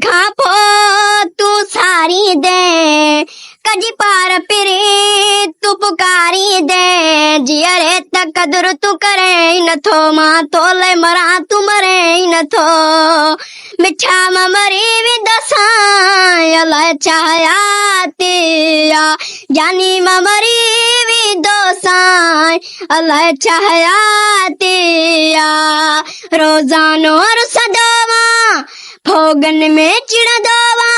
खापो तू सारी दे कजी पार पिरी तू पुकारी दे जियरे तक कदर तू करे न थो मां तोले मरा तू मरे न थो मिठा मरी भी दसां चाहया तिया जानी मरी भी दोसां अल्लाह चाहया तिया रोजानो और सदोवा भोगन में चिड़ दोवा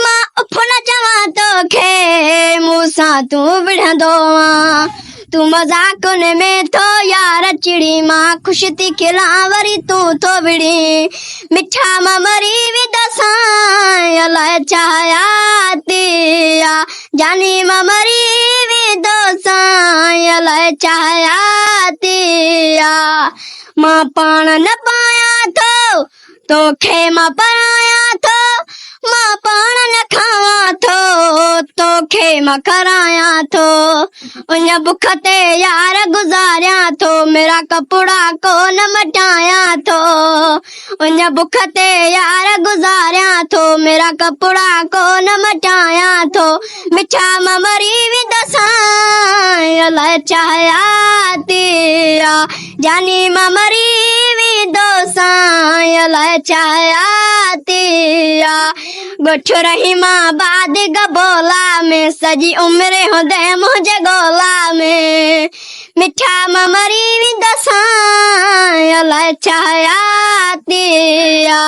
मां उफन चवा तो खे मूसा तू बिढ़ दोवा तू मजाक में तो यार चिड़ी मां खुश थी खिलावरी तू तो बिड़ी मिठा मरी भी दसां अल्लाह चाहया तिया जानी मरी भी दोसां अल्लाह चाहया तिया मां पाण न पाया तो खेमा पराया थो मां पाण न खावा तो खेमा कराया थो उन बुख ते यार गुजारिया थो मेरा कपड़ा को न मटाया थो उन बुख ते यार गुजारिया थो मेरा कपड़ा को न मटाया थो मिठा मरी भी दसां अल्लाह चाहया तिया जानी मरी भी दोसां अल्लाह चाहया तिया गोठ रही मां बाद गबोला में सजी उम्र हो दे मुझे गोला में मिठा मरी भी दसां अल्लाह चाहया तिया।